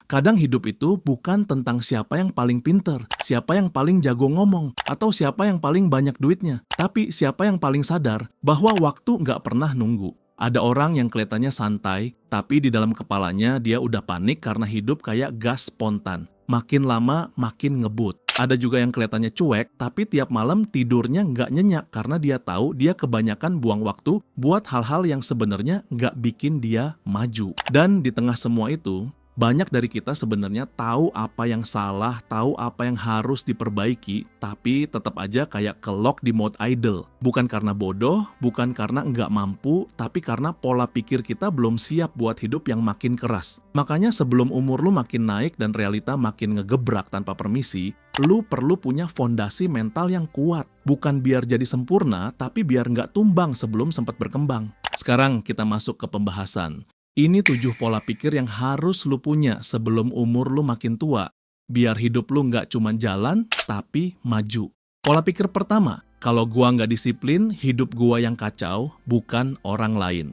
Kadang hidup itu bukan tentang siapa yang paling pinter, siapa yang paling jago ngomong, atau siapa yang paling banyak duitnya. Tapi siapa yang paling sadar bahwa waktu nggak pernah nunggu. Ada orang yang kelihatannya santai, tapi di dalam kepalanya dia udah panik karena hidup kayak gas spontan. Makin lama makin ngebut. Ada juga yang kelihatannya cuek, tapi tiap malam tidurnya nggak nyenyak karena dia tahu dia kebanyakan buang waktu buat hal-hal yang sebenarnya nggak bikin dia maju. Dan di tengah semua itu, banyak dari kita sebenarnya tahu apa yang salah, tahu apa yang harus diperbaiki, tapi tetap aja kayak kelok di mode idle. Bukan karena bodoh, bukan karena nggak mampu, tapi karena pola pikir kita belum siap buat hidup yang makin keras. Makanya sebelum umur lu makin naik dan realita makin ngegebrak tanpa permisi, lu perlu punya fondasi mental yang kuat. Bukan biar jadi sempurna, tapi biar nggak tumbang sebelum sempat berkembang. Sekarang kita masuk ke pembahasan. Ini 7 pola pikir yang harus lu punya sebelum umur lu makin tua. Biar hidup lu nggak cuma jalan, tapi maju. Pola pikir pertama, kalau gua nggak disiplin, hidup gua yang kacau, bukan orang lain.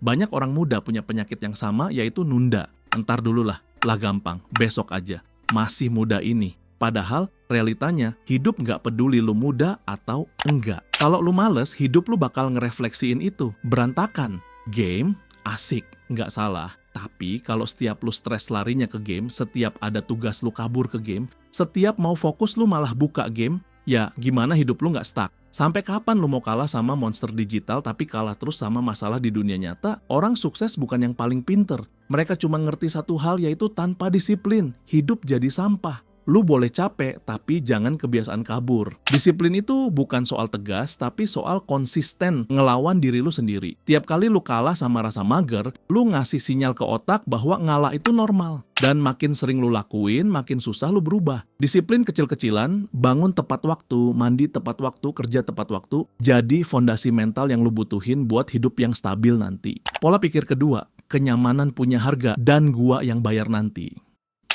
Banyak orang muda punya penyakit yang sama, yaitu nunda. Entar dulu lah gampang, besok aja. Masih muda ini. Padahal realitanya, hidup nggak peduli lu muda atau enggak. Kalau lu males, hidup lu bakal ngerefleksiin itu. Berantakan. Game, asik, nggak salah. Tapi kalau setiap lu stres larinya ke game, setiap ada tugas lu kabur ke game, setiap mau fokus lu malah buka game, ya gimana hidup lu nggak stuck? Sampai kapan lu mau kalah sama monster digital tapi kalah terus sama masalah di dunia nyata? Orang sukses bukan yang paling pinter. Mereka cuma ngerti satu hal, yaitu tanpa disiplin, hidup jadi sampah. Lu boleh capek, tapi jangan kebiasaan kabur. Disiplin itu bukan soal tegas, tapi soal konsisten ngelawan diri lu sendiri. Tiap kali lu kalah sama rasa mager, lu ngasih sinyal ke otak bahwa ngalah itu normal. Dan makin sering lu lakuin, makin susah lu berubah. Disiplin kecil-kecilan, bangun tepat waktu, mandi tepat waktu, kerja tepat waktu, jadi fondasi mental yang lu butuhin buat hidup yang stabil nanti. Pola pikir kedua, kenyamanan punya harga dan gua yang bayar nanti.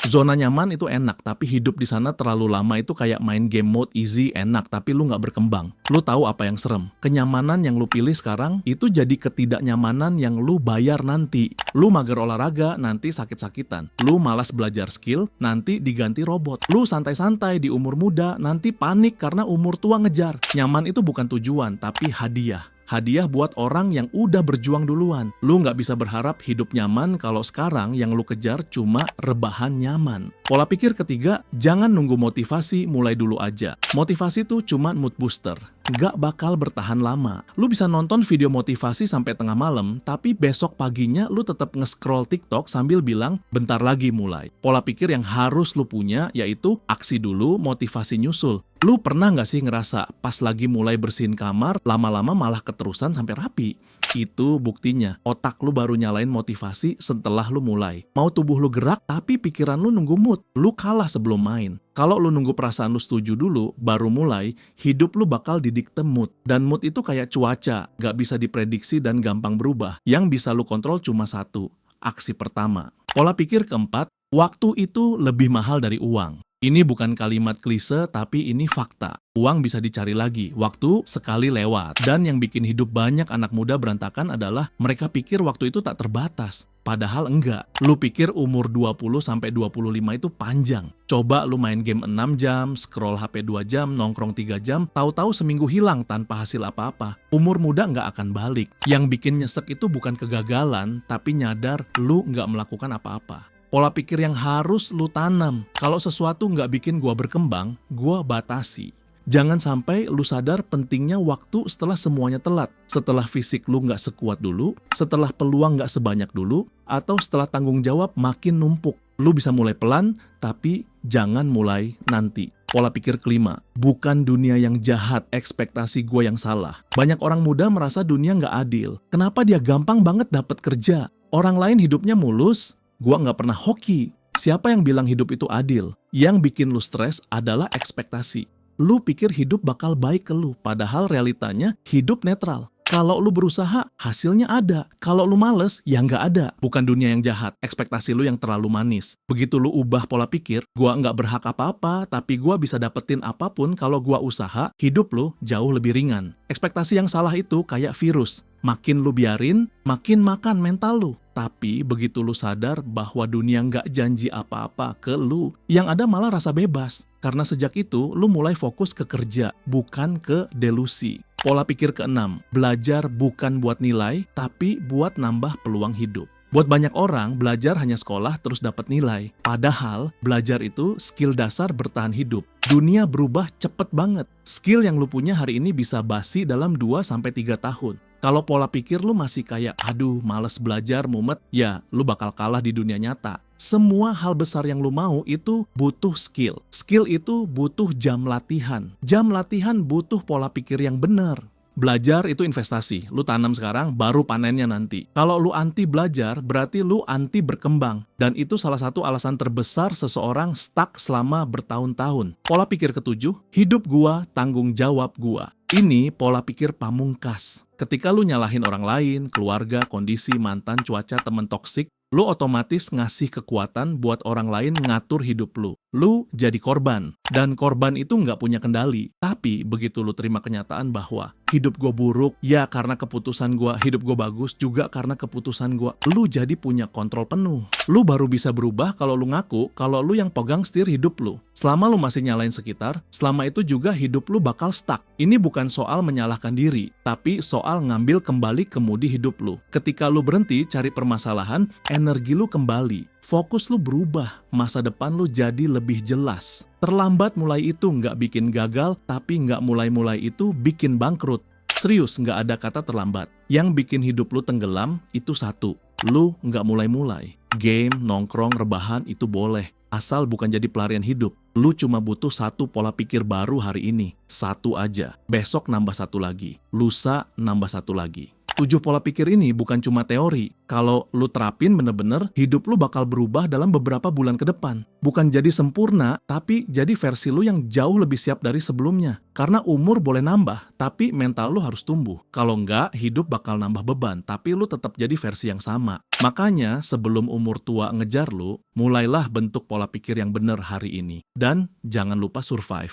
Zona nyaman itu enak, tapi hidup di sana terlalu lama itu kayak main game mode easy enak, tapi lu nggak berkembang. Lu tahu apa yang serem? Kenyamanan yang lu pilih sekarang, itu jadi ketidaknyamanan yang lu bayar nanti. Lu mager olahraga, nanti sakit-sakitan. Lu malas belajar skill, nanti diganti robot. Lu santai-santai di umur muda, nanti panik karena umur tua ngejar. Nyaman itu bukan tujuan, tapi hadiah. Hadiah buat orang yang udah berjuang duluan. Lu nggak bisa berharap hidup nyaman kalau sekarang yang lu kejar cuma rebahan nyaman. Pola pikir ketiga, jangan nunggu motivasi, mulai dulu aja. Motivasi tuh cuma mood booster. Nggak bakal bertahan lama. Lu bisa nonton video motivasi sampai tengah malam, tapi besok paginya lu tetap nge-scroll TikTok sambil bilang, bentar lagi mulai. Pola pikir yang harus lu punya yaitu aksi dulu, motivasi nyusul. Lu pernah nggak sih ngerasa pas lagi mulai bersihin kamar, lama-lama malah keterusan sampai rapi? Itu buktinya, otak lu baru nyalain motivasi setelah lu mulai. Mau tubuh lu gerak, tapi pikiran lu nunggu mood. Lu kalah sebelum main. Kalau lu nunggu perasaan lu setuju dulu, baru mulai, hidup lu bakal didikte mood. Dan mood itu kayak cuaca, nggak bisa diprediksi dan gampang berubah. Yang bisa lu kontrol cuma satu, aksi pertama. Pola pikir keempat, waktu itu lebih mahal dari uang. Ini bukan kalimat klise, tapi ini fakta. Uang bisa dicari lagi, waktu sekali lewat. Dan yang bikin hidup banyak anak muda berantakan adalah mereka pikir waktu itu tak terbatas. Padahal enggak. Lu pikir umur 20-25 itu panjang. Coba lu main game 6 jam, scroll HP 2 jam, nongkrong 3 jam, tahu-tahu seminggu hilang tanpa hasil apa-apa. Umur muda nggak akan balik. Yang bikin nyesek itu bukan kegagalan, tapi nyadar lu nggak melakukan apa-apa. Pola pikir yang harus lu tanam. Kalau sesuatu nggak bikin gua berkembang, gua batasi. Jangan sampai lu sadar pentingnya waktu setelah semuanya telat. Setelah fisik lu nggak sekuat dulu, setelah peluang nggak sebanyak dulu, atau setelah tanggung jawab makin numpuk. Lu bisa mulai pelan, tapi jangan mulai nanti. Pola pikir kelima, bukan dunia yang jahat, ekspektasi gua yang salah. Banyak orang muda merasa dunia nggak adil. Kenapa dia gampang banget dapat kerja? Orang lain hidupnya mulus, gua nggak pernah hoki. Siapa yang bilang hidup itu adil? Yang bikin lu stres adalah ekspektasi. Lu pikir hidup bakal baik ke lu, padahal realitanya hidup netral. Kalau lu berusaha, hasilnya ada. Kalau lu males, ya nggak ada. Bukan dunia yang jahat, ekspektasi lu yang terlalu manis. Begitu lu ubah pola pikir, gua nggak berhak apa-apa, tapi gua bisa dapetin apapun kalau gua usaha, hidup lu jauh lebih ringan. Ekspektasi yang salah itu kayak virus. Makin lu biarin, makin makan mental lu. Tapi begitu lu sadar bahwa dunia nggak janji apa-apa ke lu, yang ada malah rasa bebas. Karena sejak itu, lu mulai fokus ke kerja, bukan ke delusi. Pola pikir keenam, belajar bukan buat nilai, tapi buat nambah peluang hidup. Buat banyak orang, belajar hanya sekolah terus dapat nilai. Padahal, belajar itu skill dasar bertahan hidup. Dunia berubah cepet banget. Skill yang lu punya hari ini bisa basi dalam 2-3 tahun. Kalau pola pikir lu masih kayak, aduh males belajar, mumet, ya lu bakal kalah di dunia nyata. Semua hal besar yang lu mau itu butuh skill. Skill itu butuh jam latihan. Jam latihan butuh pola pikir yang benar. Belajar itu investasi. Lu tanam sekarang, baru panennya nanti. Kalau lu anti belajar, berarti lu anti berkembang. Dan itu salah satu alasan terbesar seseorang stuck selama bertahun-tahun. Pola pikir ketujuh, hidup gua, tanggung jawab gua. Ini pola pikir pamungkas. Ketika lu nyalahin orang lain, keluarga, kondisi, mantan, cuaca, temen toksik, lu otomatis ngasih kekuatan buat orang lain ngatur hidup lu. Lu jadi korban. Dan korban itu nggak punya kendali. Tapi begitu lu terima kenyataan bahwa hidup gue buruk, ya karena keputusan gue, hidup gue bagus, juga karena keputusan gue, lu jadi punya kontrol penuh. Lu baru bisa berubah kalau lu ngaku, kalau lu yang pegang setir hidup lu. Selama lu masih nyalain sekitar, selama itu juga hidup lu bakal stuck. Ini bukan soal menyalahkan diri, tapi soal ngambil kembali kemudi hidup lu. Ketika lu berhenti cari permasalahan, energi lu kembali. Fokus lu berubah, masa depan lu jadi lebih jelas. Terlambat mulai itu nggak bikin gagal, tapi nggak mulai-mulai itu bikin bangkrut. Serius, nggak ada kata terlambat. Yang bikin hidup lu tenggelam, itu satu. Lu nggak mulai-mulai. Game, nongkrong, rebahan, itu boleh. Asal bukan jadi pelarian hidup. Lu cuma butuh satu pola pikir baru hari ini. Satu aja. Besok nambah satu lagi. Lusa nambah satu lagi. 7 pola pikir ini bukan cuma teori. Kalau lu terapin bener-bener, hidup lu bakal berubah dalam beberapa bulan ke depan. Bukan jadi sempurna, tapi jadi versi lu yang jauh lebih siap dari sebelumnya. Karena umur boleh nambah, tapi mental lu harus tumbuh. Kalau enggak, hidup bakal nambah beban, tapi lu tetap jadi versi yang sama. Makanya, sebelum umur tua ngejar lu, mulailah bentuk pola pikir yang bener hari ini. Dan jangan lupa survive.